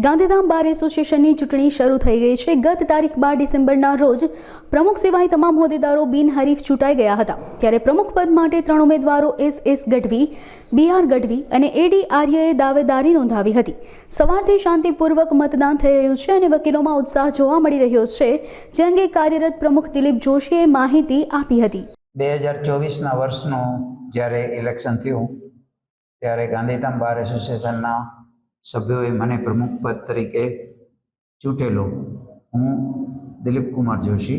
ગાંધીધામ બાર એસોસિએશનની ચૂંટણી શરૂ થઈ ગઈ છે। ગત તારીખ 12 ડિસેમ્બરના રોજ પ્રમુખ સિવાય તમામ હોદ્દેદારો બિનહરીફ ચૂંટાઈ ગયા હતા। ત્યારે પ્રમુખ પદ માટે 3 ઉમેદવારો એસ ગઢવી, બીઆર ગઢવી અને એડી આર્યએ દાવેદારી નોંધાવી હતી। સવારથી શાંતિપૂર્વક મતદાન થઈ રહ્યું છે અને વકીલોમાં ઉત્સાહ જોવા મળી રહ્યો છે, જે અંગે કાર્યરત પ્રમુખ દિલીપ જોશીએ માહિતી આપી હતી। 2024ના વર્ષનું જ્યારે ઇલેક્શન થયું ત્યારે ગાંધીધામ બાર એસોસિએશનના સભ્યોએ મને પ્રમુખ પદ તરીકે ચૂંટેલો। હું દિલીપ કુમાર જોશી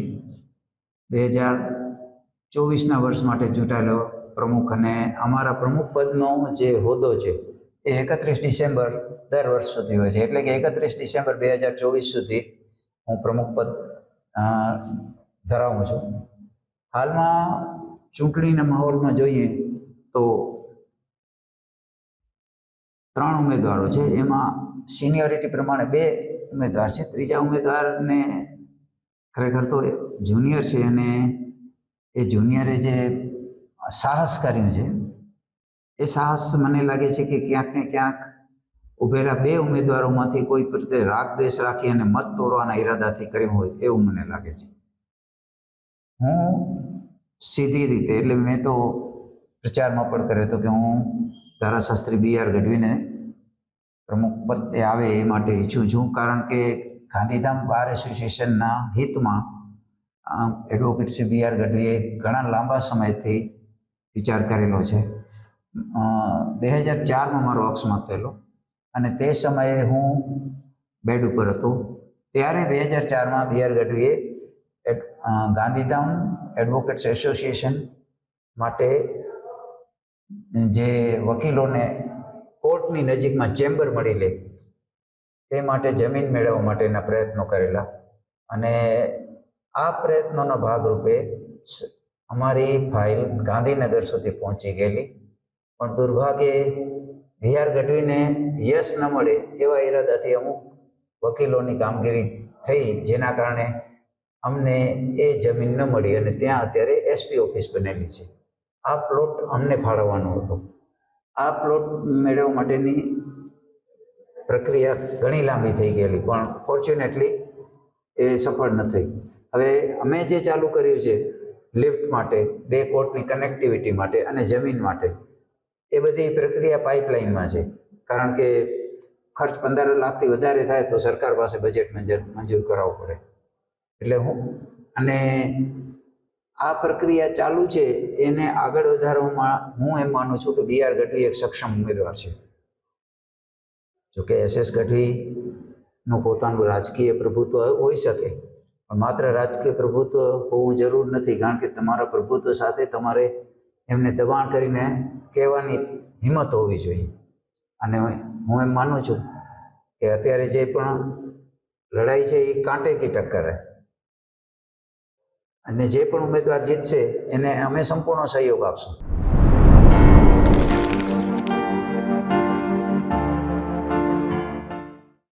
2024ના વર્ષ માટે ચૂંટાયેલો પ્રમુખ, અને અમારા પ્રમુખ પદનો જે હોદ્દો છે એ 31 ડિસેમ્બર દર વર્ષ સુધી હોય છે, એટલે કે 31 ડિસેમ્બર 2024 સુધી હું પ્રમુખ પદ ધરાવું છું। હાલમાં ચૂંટણીના માહોલમાં જોઈએ તો 3 ઉમેદવારો છે, એમાં સિનિયોરિટી પ્રમાણે 2 ઉમેદવાર છે। ત્રીજા ઉમેદવારને ખરેખર તો જુનિયર છે, અને એ જુનિયરે જે સાહસ કર્યું છે એ સાહસ મને લાગે છે કે ક્યાંક ને ક્યાંક ઉભેલા 2 ઉમેદવારોમાંથી કોઈ પ્રત્યે રાગ દ્વેષ રાખી અને મત તોડવાના ઈરાદાથી કર્યું હોય એવું મને લાગે છે। હું સીધી રીતે, એટલે મેં તો પ્રચારમાં પણ કર્યો હતો કે હું ધારાશાસ્ત્રી બીઆર ગઢવીને પ્રમુખ પદે આવે એ માટે ઈચ્છું છું, કારણ કે ગાંધીધામ બાર એસોસિએશનના હિતમાં એડવોકેટ શ્રી બીઆર ગઢવીએ ઘણા લાંબા સમયથી વિચાર કરેલો છે। 2004માં મારો અકસ્માત થયેલો અને તે સમયે હું બેડ ઉપર હતો, ત્યારે 2004માં બીઆર ગઢવીએ ગાંધીધામ એડવોકેટ્સ એસોસિએશન માટે જે વકીલોને કોર્ટની નજીકમાં ચેમ્બર મળી લે તે માટે જમીન મેળવવા માટેના પ્રયત્નો કરેલા, અને આ પ્રયત્નોના ભાગરૂપે અમારી ફાઇલ ગાંધીનગર સુધી પહોંચી ગયેલી, પણ દુર્ભાગ્યે બીઆર ગઢવીને યશ ન મળે એવા ઈરાદાથી અમુક વકીલોની કામગીરી થઈ, જેના કારણે અમને એ જમીન ન મળી અને ત્યાં અત્યારે એસપી ઓફિસ બનેલી છે। આ પ્લોટ અમને ફાળવવાનો હતો। આ પ્લોટ મેળવવા માટેની પ્રક્રિયા ઘણી લાંબી થઈ ગયેલી, પણ ફોર્ચ્યુનેટલી એ સફળ ન થઈ। હવે અમે જે ચાલુ કર્યું છે લિફ્ટ માટે, 2 કોર્ટની કનેક્ટિવિટી માટે અને જમીન માટે, એ બધી પ્રક્રિયા પાઇપલાઇનમાં છે, કારણ કે ખર્ચ 15 લાખથી વધારે થાય તો સરકાર પાસે બજેટ મંજૂર કરાવવું પડે, એટલે અને આ પ્રક્રિયા ચાલુ છે એને આગળ વધારવામાં હું એમ માનું છું કે બીઆર ગઢવી એક સક્ષમ ઉમેદવાર છે। જોકે એસ ગઢવીનું પોતાનું રાજકીય પ્રભુત્વ હોઈ શકે, પણ માત્ર રાજકીય પ્રભુત્વ હોવું જરૂર નથી, કારણ કે તમારા પ્રભુત્વ સાથે તમારે એમને દબાણ કરીને કહેવાની હિંમત હોવી જોઈએ। અને હું એમ માનું છું કે અત્યારે જે પણ લડાઈ છે એ કાંટે કી ટક્કર છે, અને જે પણ ઉમેદવાર જીતશે એને અમે સંપૂર્ણ સહયોગ આપશું।